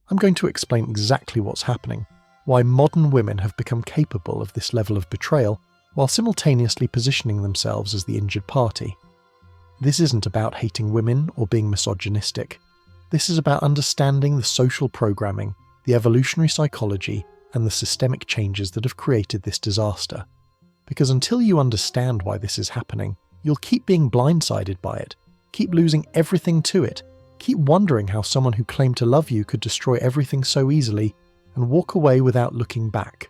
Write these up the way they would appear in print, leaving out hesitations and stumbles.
I'm going to explain exactly what's happening, why modern women have become capable of this level of betrayal while simultaneously positioning themselves as the injured party. This isn't about hating women or being misogynistic. This is about understanding the social programming, the evolutionary psychology, and the systemic changes that have created this disaster. Because until you understand why this is happening, you'll keep being blindsided by it, keep losing everything to it, keep wondering how someone who claimed to love you could destroy everything so easily, and walk away without looking back.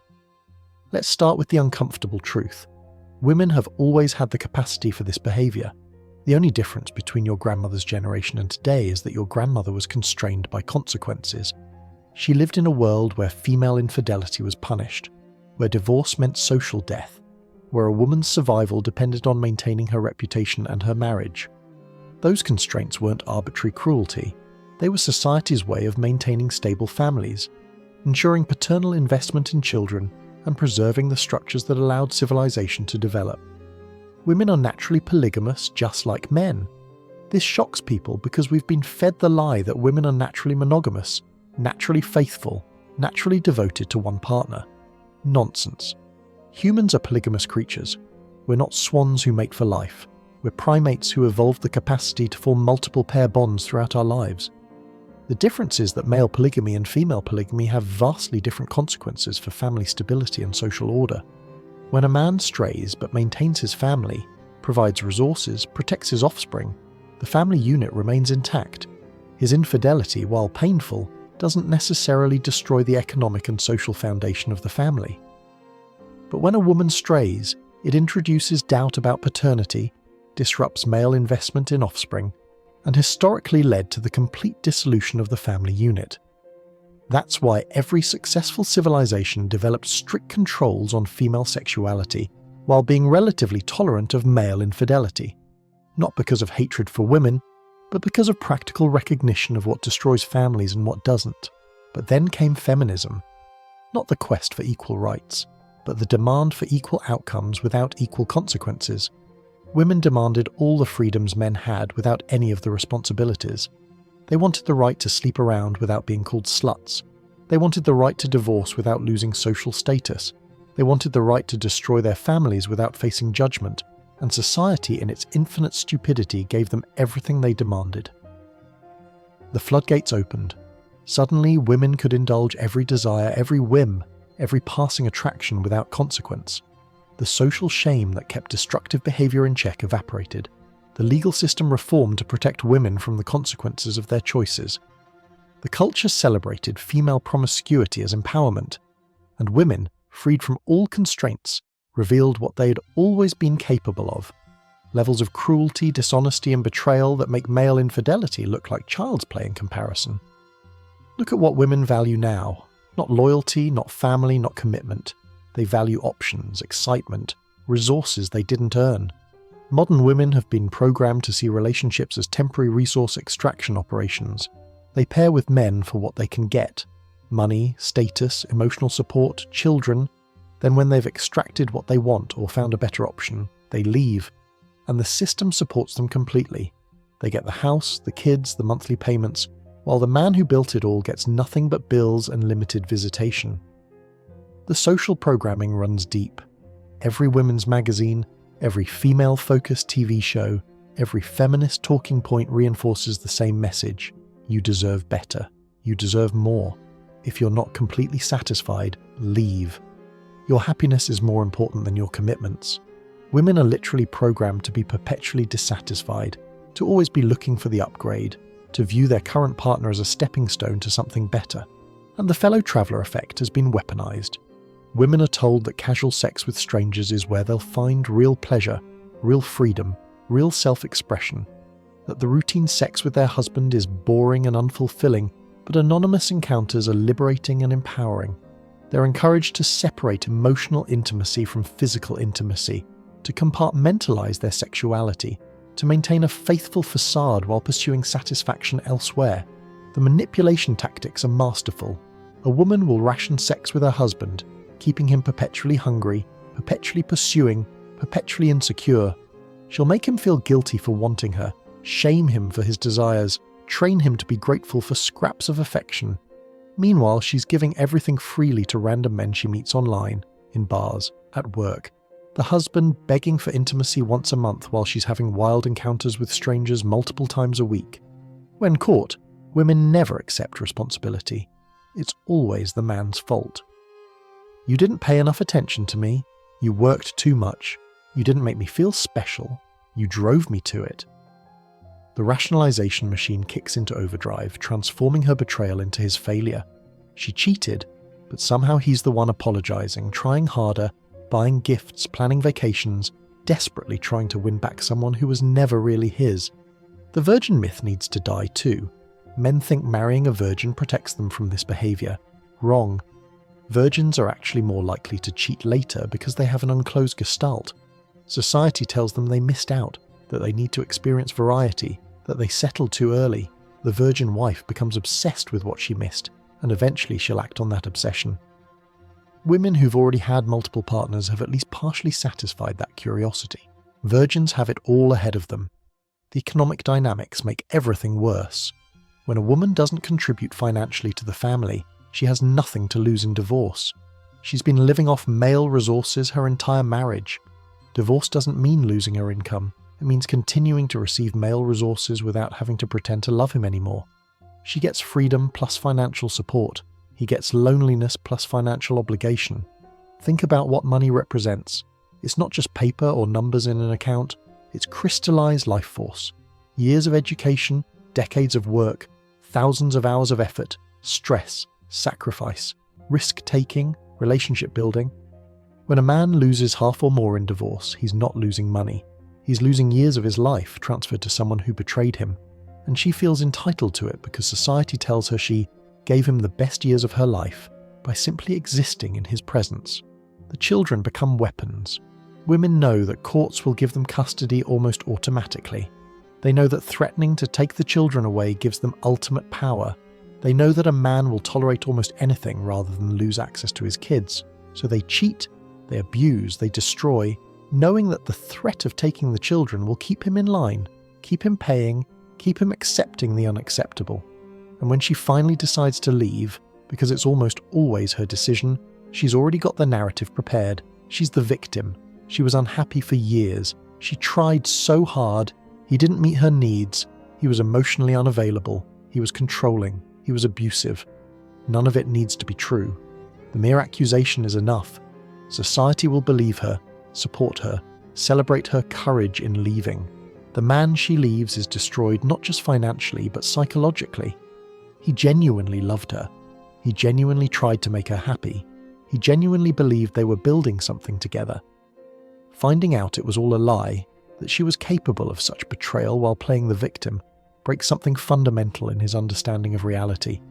Let's start with the uncomfortable truth. Women have always had the capacity for this behaviour. The only difference between your grandmother's generation and today is that your grandmother was constrained by consequences. She lived in a world where female infidelity was punished, where divorce meant social death, where a woman's survival depended on maintaining her reputation and her marriage. Those constraints weren't arbitrary cruelty. They were society's way of maintaining stable families, ensuring paternal investment in children, and preserving the structures that allowed civilization to develop. Women are naturally polygamous just like men. This shocks people because we've been fed the lie that women are naturally monogamous, naturally faithful, naturally devoted to one partner. Nonsense. Humans are polygamous creatures. We're not swans who mate for life. We're primates who evolved the capacity to form multiple pair bonds throughout our lives. The difference is that male polygamy and female polygamy have vastly different consequences for family stability and social order. When a man strays but maintains his family, provides resources, protects his offspring, the family unit remains intact. His infidelity, while painful, doesn't necessarily destroy the economic and social foundation of the family. But when a woman strays, it introduces doubt about paternity, disrupts male investment in offspring, and historically led to the complete dissolution of the family unit. That's why every successful civilization developed strict controls on female sexuality while being relatively tolerant of male infidelity. Not because of hatred for women, but because of practical recognition of what destroys families and what doesn't. But then came feminism. Not the quest for equal rights, but the demand for equal outcomes without equal consequences. Women demanded all the freedoms men had without any of the responsibilities. They wanted the right to sleep around without being called sluts. They wanted the right to divorce without losing social status. They wanted the right to destroy their families without facing judgment, and society in its infinite stupidity gave them everything they demanded. The floodgates opened. Suddenly, women could indulge every desire, every whim, every passing attraction without consequence. The social shame that kept destructive behaviour in check evaporated. The legal system reformed to protect women from the consequences of their choices. The culture celebrated female promiscuity as empowerment, and women, freed from all constraints, revealed what they had always been capable of. Levels of cruelty, dishonesty, and betrayal that make male infidelity look like child's play in comparison. Look at what women value now. Not loyalty, not family, not commitment. They value options, excitement, resources they didn't earn. Modern women have been programmed to see relationships as temporary resource extraction operations. They pair with men for what they can get: money, status, emotional support, children. Then when they've extracted what they want or found a better option, they leave. And the system supports them completely. They get the house, the kids, the monthly payments, while the man who built it all gets nothing but bills and limited visitation. The social programming runs deep. Every women's magazine, every female-focused TV show, every feminist talking point reinforces the same message. You deserve better. You deserve more. If you're not completely satisfied, leave. Your happiness is more important than your commitments. Women are literally programmed to be perpetually dissatisfied, to always be looking for the upgrade, to view their current partner as a stepping stone to something better. And the fellow traveller effect has been weaponized. Women are told that casual sex with strangers is where they'll find real pleasure, real freedom, real self-expression. That the routine sex with their husband is boring and unfulfilling, but anonymous encounters are liberating and empowering. They're encouraged to separate emotional intimacy from physical intimacy, to compartmentalize their sexuality, to maintain a faithful facade while pursuing satisfaction elsewhere. The manipulation tactics are masterful. A woman will ration sex with her husband, keeping him perpetually hungry, perpetually pursuing, perpetually insecure. She'll make him feel guilty for wanting her, shame him for his desires, train him to be grateful for scraps of affection. Meanwhile, she's giving everything freely to random men she meets online, in bars, at work. The husband begging for intimacy once a month while she's having wild encounters with strangers multiple times a week. When caught, women never accept responsibility. It's always the man's fault. You didn't pay enough attention to me. You worked too much. You didn't make me feel special. You drove me to it. The rationalization machine kicks into overdrive, transforming her betrayal into his failure. She cheated, but somehow he's the one apologizing, trying harder, buying gifts, planning vacations, desperately trying to win back someone who was never really his. The virgin myth needs to die too. Men think marrying a virgin protects them from this behavior. Wrong. Virgins are actually more likely to cheat later because they have an unclosed gestalt. Society tells them they missed out, that they need to experience variety, that they settled too early. The virgin wife becomes obsessed with what she missed, and eventually she'll act on that obsession. Women who've already had multiple partners have at least partially satisfied that curiosity. Virgins have it all ahead of them. The economic dynamics make everything worse. When a woman doesn't contribute financially to the family, she has nothing to lose in divorce. She's been living off male resources her entire marriage. Divorce doesn't mean losing her income. It means continuing to receive male resources without having to pretend to love him anymore. She gets freedom plus financial support. He gets loneliness plus financial obligation. Think about what money represents. It's not just paper or numbers in an account. It's crystallized life force. Years of education, decades of work, thousands of hours of effort, stress, sacrifice, risk-taking, relationship building. When a man loses half or more in divorce, he's not losing money. He's losing years of his life transferred to someone who betrayed him, and she feels entitled to it because society tells her she gave him the best years of her life by simply existing in his presence. The children become weapons. Women know that courts will give them custody almost automatically. They know that threatening to take the children away gives them ultimate power. They know that a man will tolerate almost anything rather than lose access to his kids. So they cheat, they abuse, they destroy, knowing that the threat of taking the children will keep him in line, keep him paying, keep him accepting the unacceptable. And when she finally decides to leave, because it's almost always her decision, she's already got the narrative prepared. She's the victim. She was unhappy for years. She tried so hard. He didn't meet her needs. He was emotionally unavailable. He was controlling. He was abusive. None of it needs to be true. The mere accusation is enough. Society will believe her, support her, celebrate her courage in leaving. The man she leaves is destroyed not just financially, but psychologically. He genuinely loved her. He genuinely tried to make her happy. He genuinely believed they were building something together. Finding out it was all a lie, that she was capable of such betrayal while playing the victim, breaks something fundamental in his understanding of reality.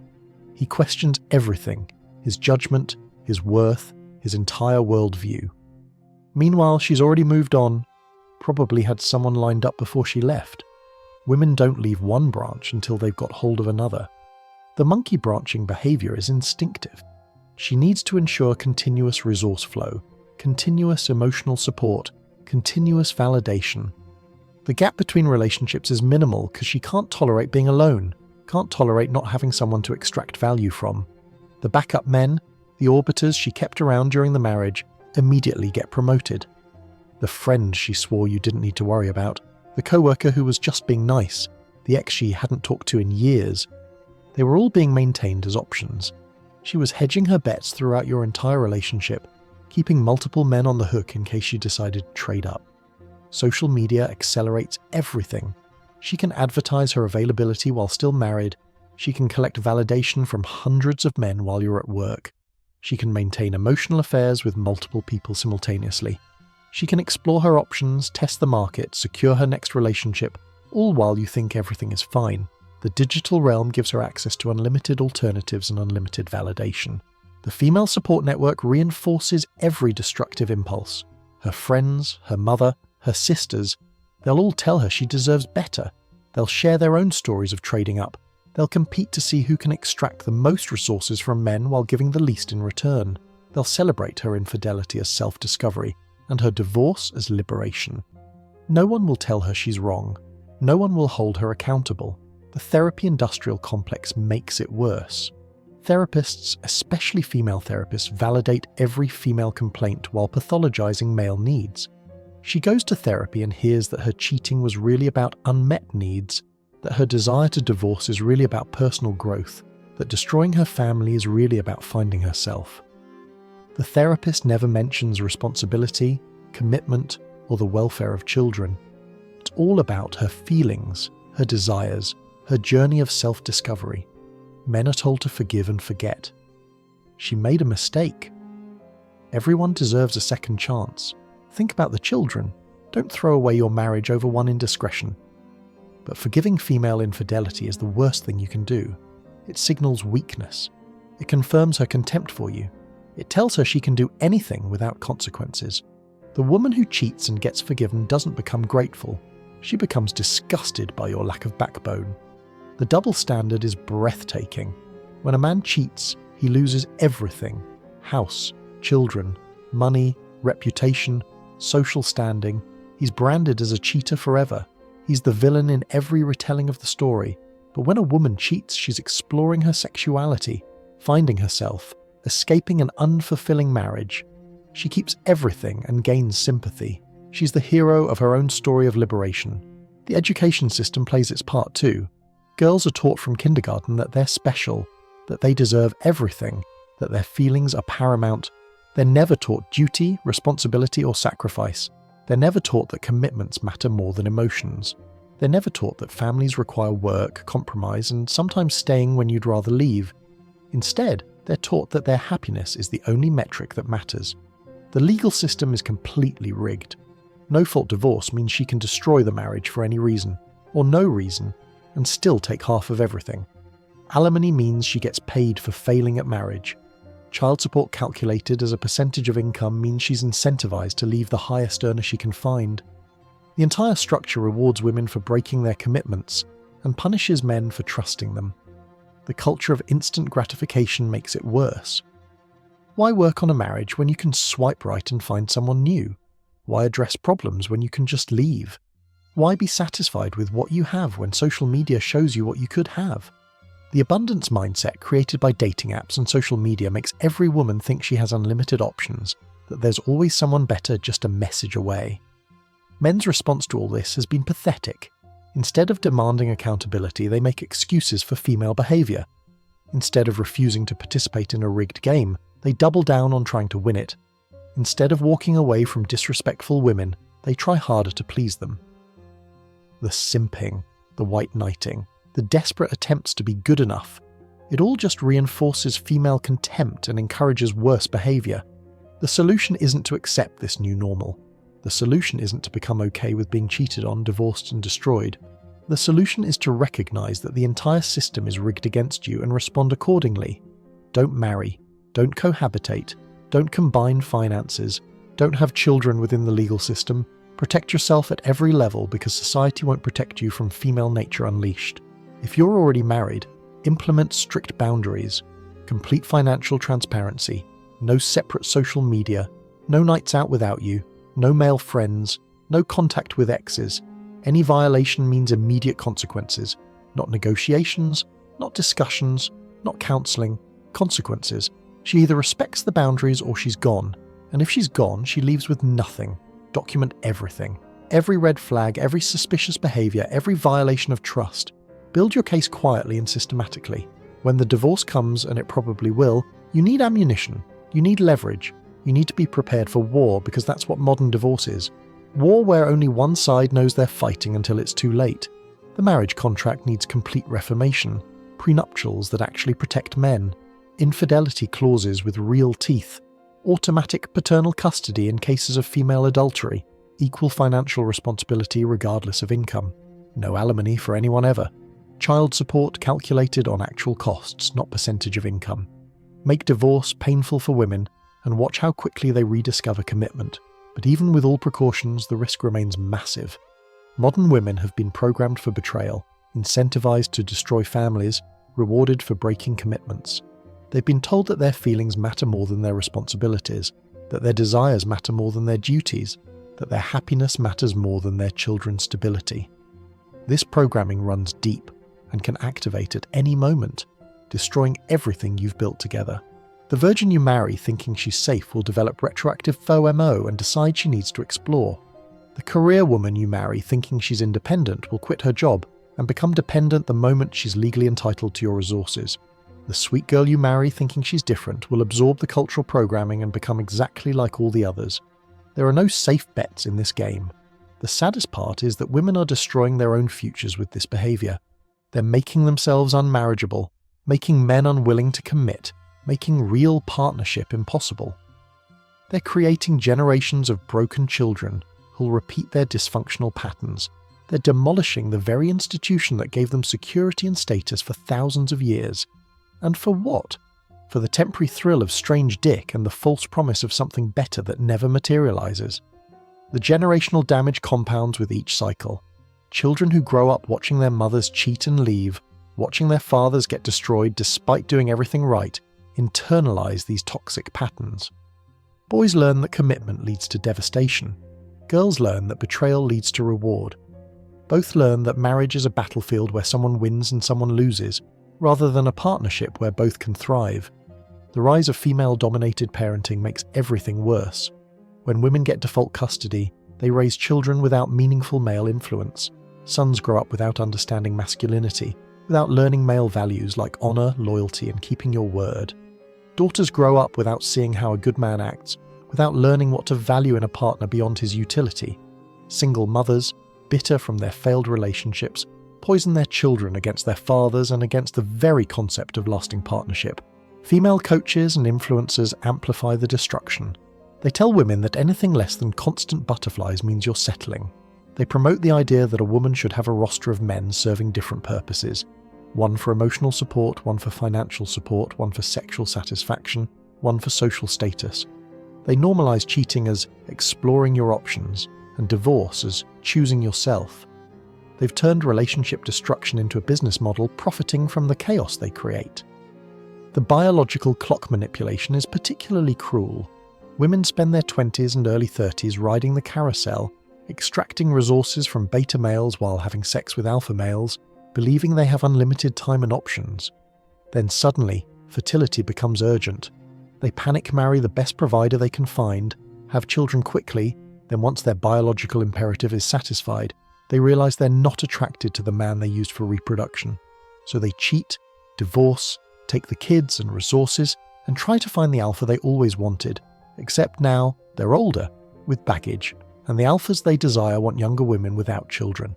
He questions everything, his judgment, his worth, his entire worldview. Meanwhile, she's already moved on, probably had someone lined up before she left. Women don't leave one branch until they've got hold of another. The monkey branching behavior is instinctive. She needs to ensure continuous resource flow, continuous emotional support, continuous validation. The gap between relationships is minimal because she can't tolerate being alone, can't tolerate not having someone to extract value from. The backup men, the orbiters she kept around during the marriage, immediately get promoted. The friend she swore you didn't need to worry about, the co-worker who was just being nice, the ex she hadn't talked to in years, they were all being maintained as options. She was hedging her bets throughout your entire relationship, keeping multiple men on the hook in case she decided to trade up. Social media accelerates everything. She can advertise her availability while still married. She can collect validation from hundreds of men while you're at work. She can maintain emotional affairs with multiple people simultaneously. She can explore her options, test the market, secure her next relationship, all while you think everything is fine. The digital realm gives her access to unlimited alternatives and unlimited validation. The female support network reinforces every destructive impulse. Her friends, her mother, her sisters, they'll all tell her she deserves better. They'll share their own stories of trading up. They'll compete to see who can extract the most resources from men while giving the least in return. They'll celebrate her infidelity as self-discovery and her divorce as liberation. No one will tell her she's wrong. No one will hold her accountable. The therapy industrial complex makes it worse. Therapists, especially female therapists, validate every female complaint while pathologizing male needs. She goes to therapy and hears that her cheating was really about unmet needs, that her desire to divorce is really about personal growth, that destroying her family is really about finding herself. The therapist never mentions responsibility, commitment, or the welfare of children. It's all about her feelings, her desires, her journey of self-discovery. Men are told to forgive and forget. She made a mistake. Everyone deserves a second chance. Think about the children. Don't throw away your marriage over one indiscretion. But forgiving female infidelity is the worst thing you can do. It signals weakness. It confirms her contempt for you. It tells her she can do anything without consequences. The woman who cheats and gets forgiven doesn't become grateful. She becomes disgusted by your lack of backbone. The double standard is breathtaking. When a man cheats, he loses everything: house, children, money, reputation, social standing. He's branded as a cheater forever. He's the villain in every retelling of the story. But when a woman cheats, she's exploring her sexuality, finding herself, escaping an unfulfilling marriage. She keeps everything and gains sympathy. She's the hero of her own story of liberation. The education system plays its part too. Girls are taught from kindergarten that they're special, that they deserve everything, that their feelings are paramount. They're never taught duty, responsibility, or sacrifice. They're never taught that commitments matter more than emotions. They're never taught that families require work, compromise, and sometimes staying when you'd rather leave. Instead, they're taught that their happiness is the only metric that matters. The legal system is completely rigged. No-fault divorce means she can destroy the marriage for any reason, or no reason, and still take half of everything. Alimony means she gets paid for failing at marriage. Child support calculated as a percentage of income means she's incentivized to leave the highest earner she can find. The entire structure rewards women for breaking their commitments and punishes men for trusting them. The culture of instant gratification makes it worse. Why work on a marriage when you can swipe right and find someone new? Why address problems when you can just leave? Why be satisfied with what you have when social media shows you what you could have? The abundance mindset created by dating apps and social media makes every woman think she has unlimited options, that there's always someone better just a message away. Men's response to all this has been pathetic. Instead of demanding accountability, they make excuses for female behaviour. Instead of refusing to participate in a rigged game, they double down on trying to win it. Instead of walking away from disrespectful women, they try harder to please them. The simping, the white knighting, the desperate attempts to be good enough, it all just reinforces female contempt and encourages worse behaviour. The solution isn't to accept this new normal. The solution isn't to become okay with being cheated on, divorced and destroyed. The solution is to recognise that the entire system is rigged against you and respond accordingly. Don't marry. Don't cohabitate. Don't combine finances. Don't have children within the legal system. Protect yourself at every level because society won't protect you from female nature unleashed. If you're already married, implement strict boundaries, complete financial transparency, no separate social media, no nights out without you, no male friends, no contact with exes. Any violation means immediate consequences, not negotiations, not discussions, not counselling, consequences. She either respects the boundaries or she's gone, and if she's gone, she leaves with nothing. Document everything. Every red flag, every suspicious behaviour, every violation of trust. Build your case quietly and systematically. When the divorce comes, and it probably will, you need ammunition. You need leverage. You need to be prepared for war because that's what modern divorce is. War where only one side knows they're fighting until it's too late. The marriage contract needs complete reformation. Prenuptials that actually protect men. Infidelity clauses with real teeth. Automatic paternal custody in cases of female adultery. Equal financial responsibility regardless of income. No alimony for anyone ever. Child support calculated on actual costs, not percentage of income. Make divorce painful for women and watch how quickly they rediscover commitment. But even with all precautions, the risk remains massive. Modern women have been programmed for betrayal, incentivized to destroy families, rewarded for breaking commitments. They've been told that their feelings matter more than their responsibilities, that their desires matter more than their duties, that their happiness matters more than their children's stability. This programming runs deep and can activate at any moment. destroying everything you've built together. The virgin you marry thinking she's safe will develop retroactive faux MO and decide she needs to explore. The career woman you marry thinking she's independent will quit her job and become dependent the moment she's legally entitled to your resources. The sweet girl you marry thinking she's different will absorb the cultural programming and become exactly like all the others. There are no safe bets in this game. The saddest part is that women are destroying their own futures with this behaviour. They're making themselves unmarriageable, making men unwilling to commit, making real partnership impossible. They're creating generations of broken children who'll repeat their dysfunctional patterns. They're demolishing the very institution that gave them security and status for thousands of years. And for what? For the temporary thrill of strange dick and the false promise of something better that never materializes. The generational damage compounds with each cycle. Children who grow up watching their mothers cheat and leave, watching their fathers get destroyed despite doing everything right, internalize these toxic patterns. Boys learn that commitment leads to devastation. Girls learn that betrayal leads to reward. Both learn that marriage is a battlefield where someone wins and someone loses, rather than a partnership where both can thrive. The rise of female-dominated parenting makes everything worse. When women get default custody, they raise children without meaningful male influence. Sons grow up without understanding masculinity, without learning male values like honour, loyalty, and keeping your word. Daughters grow up without seeing how a good man acts, without learning what to value in a partner beyond his utility. Single mothers, bitter from their failed relationships, poison their children against their fathers and against the very concept of lasting partnership. Female coaches and influencers amplify the destruction. They tell women that anything less than constant butterflies means you're settling. They promote the idea that a woman should have a roster of men serving different purposes. One for emotional support, one for financial support, one for sexual satisfaction, one for social status. They normalize cheating as exploring your options and divorce as choosing yourself. They've turned relationship destruction into a business model, profiting from the chaos they create. The biological clock manipulation is particularly cruel. Women spend their 20s and early 30s riding the carousel, extracting resources from beta males while having sex with alpha males, believing they have unlimited time and options. Then suddenly, fertility becomes urgent. They panic marry the best provider they can find, have children quickly, then once their biological imperative is satisfied, they realize they're not attracted to the man they used for reproduction. So they cheat, divorce, take the kids and resources, and try to find the alpha they always wanted, except now they're older, with baggage, and the alphas they desire want younger women without children.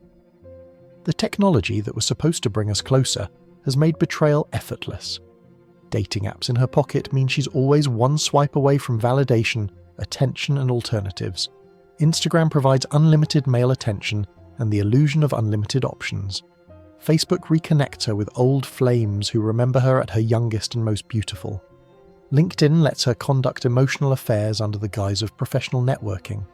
The technology that was supposed to bring us closer has made betrayal effortless. Dating apps in her pocket mean she's always one swipe away from validation, attention, and alternatives. Instagram provides unlimited male attention and the illusion of unlimited options. Facebook reconnects her with old flames who remember her at her youngest and most beautiful. LinkedIn lets her conduct emotional affairs under the guise of professional networking.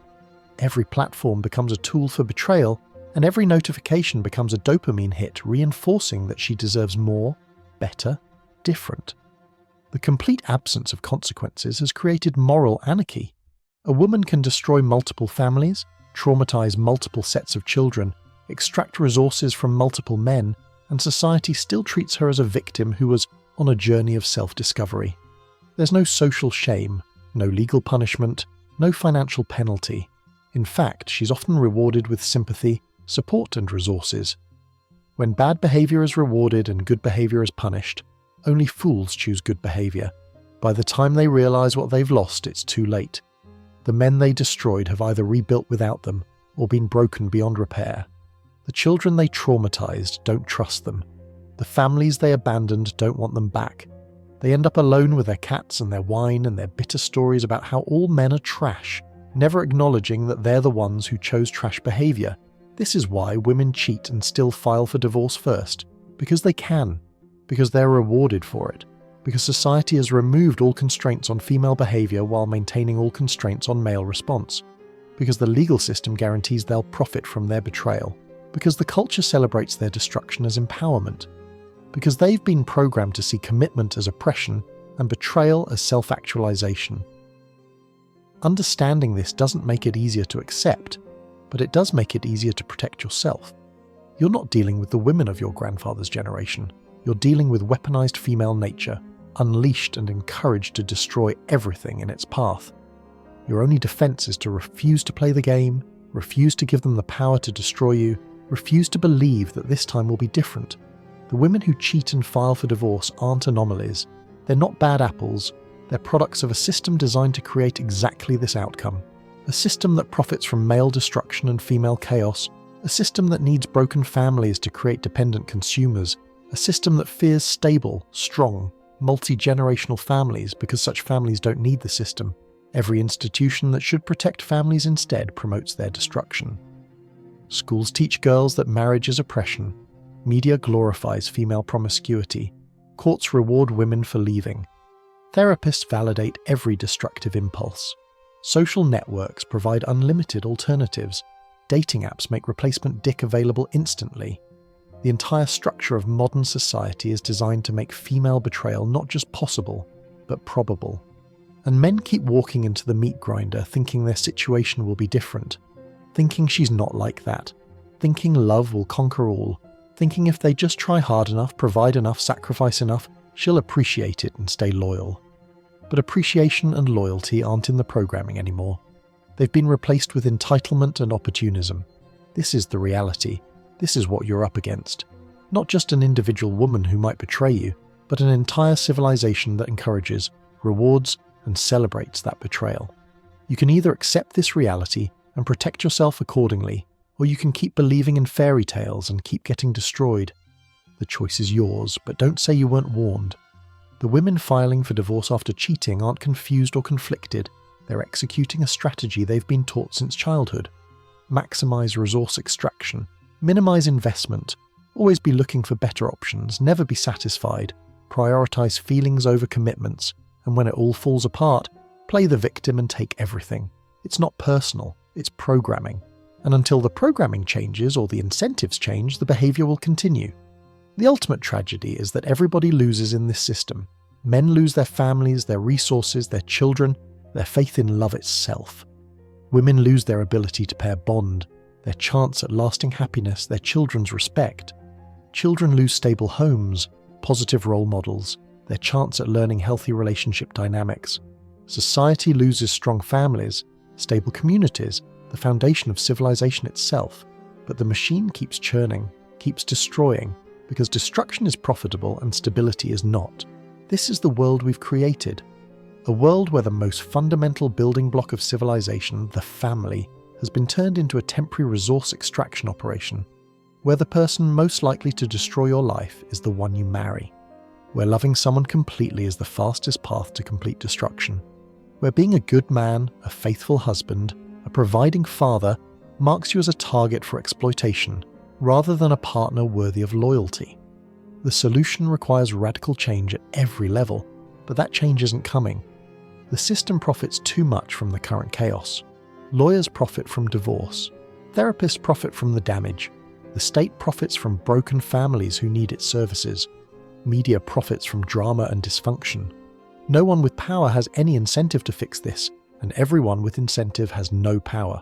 Every platform becomes a tool for betrayal, and every notification becomes a dopamine hit reinforcing that she deserves more, better, different. The complete absence of consequences has created moral anarchy. A woman can destroy multiple families, traumatize multiple sets of children, extract resources from multiple men, and society still treats her as a victim who was on a journey of self-discovery. There's no social shame, no legal punishment, no financial penalty. In fact, she's often rewarded with sympathy, support, and resources. When bad behavior is rewarded and good behavior is punished, only fools choose good behavior. By the time they realize what they've lost, it's too late. The men they destroyed have either rebuilt without them or been broken beyond repair. The children they traumatized don't trust them. The families they abandoned don't want them back. They end up alone with their cats and their wine and their bitter stories about how all men are trash, never acknowledging that they're the ones who chose trash behavior. This is why women cheat and still file for divorce first. Because they can. Because they're rewarded for it. Because society has removed all constraints on female behavior while maintaining all constraints on male response. Because the legal system guarantees they'll profit from their betrayal. Because the culture celebrates their destruction as empowerment. Because they've been programmed to see commitment as oppression and betrayal as self-actualization. Understanding this doesn't make it easier to accept, but it does make it easier to protect yourself. You're not dealing with the women of your grandfather's generation. You're dealing with weaponized female nature, unleashed and encouraged to destroy everything in its path. Your only defense is to refuse to play the game, refuse to give them the power to destroy you, refuse to believe that this time will be different. The women who cheat and file for divorce aren't anomalies. They're not bad apples. They're products of a system designed to create exactly this outcome. A system that profits from male destruction and female chaos. A system that needs broken families to create dependent consumers. A system that fears stable, strong, multi-generational families because such families don't need the system. Every institution that should protect families instead promotes their destruction. Schools teach girls that marriage is oppression. Media glorifies female promiscuity. Courts reward women for leaving. Therapists validate every destructive impulse. Social networks provide unlimited alternatives. Dating apps make replacement dick available instantly. The entire structure of modern society is designed to make female betrayal not just possible, but probable. And men keep walking into the meat grinder thinking their situation will be different, thinking she's not like that, thinking love will conquer all, thinking if they just try hard enough, provide enough, sacrifice enough, she'll appreciate it and stay loyal. But appreciation and loyalty aren't in the programming anymore. They've been replaced with entitlement and opportunism. This is the reality. This is what you're up against. Not just an individual woman who might betray you, but an entire civilization that encourages, rewards, and celebrates that betrayal. You can either accept this reality and protect yourself accordingly, or you can keep believing in fairy tales and keep getting destroyed. The choice is yours, but don't say you weren't warned. The women filing for divorce after cheating aren't confused or conflicted. They're executing a strategy they've been taught since childhood. Maximize resource extraction, minimize investment, always be looking for better options, never be satisfied, prioritize feelings over commitments, and when it all falls apart, play the victim and take everything. It's not personal, it's programming. And until the programming changes or the incentives change, the behavior will continue. The ultimate tragedy is that everybody loses in this system. Men lose their families, their resources, their children, their faith in love itself. Women lose their ability to pair bond, their chance at lasting happiness, their children's respect. Children lose stable homes, positive role models, their chance at learning healthy relationship dynamics. Society loses strong families, stable communities, the foundation of civilization itself. But the machine keeps churning, keeps destroying, because destruction is profitable and stability is not. This is the world we've created. A world where the most fundamental building block of civilization, the family, has been turned into a temporary resource extraction operation, where the person most likely to destroy your life is the one you marry, where loving someone completely is the fastest path to complete destruction, where being a good man, a faithful husband, a providing father marks you as a target for exploitation, rather than a partner worthy of loyalty. The solution requires radical change at every level, but that change isn't coming. The system profits too much from the current chaos. Lawyers profit from divorce. Therapists profit from the damage. The state profits from broken families who need its services. Media profits from drama and dysfunction. No one with power has any incentive to fix this, and everyone with incentive has no power.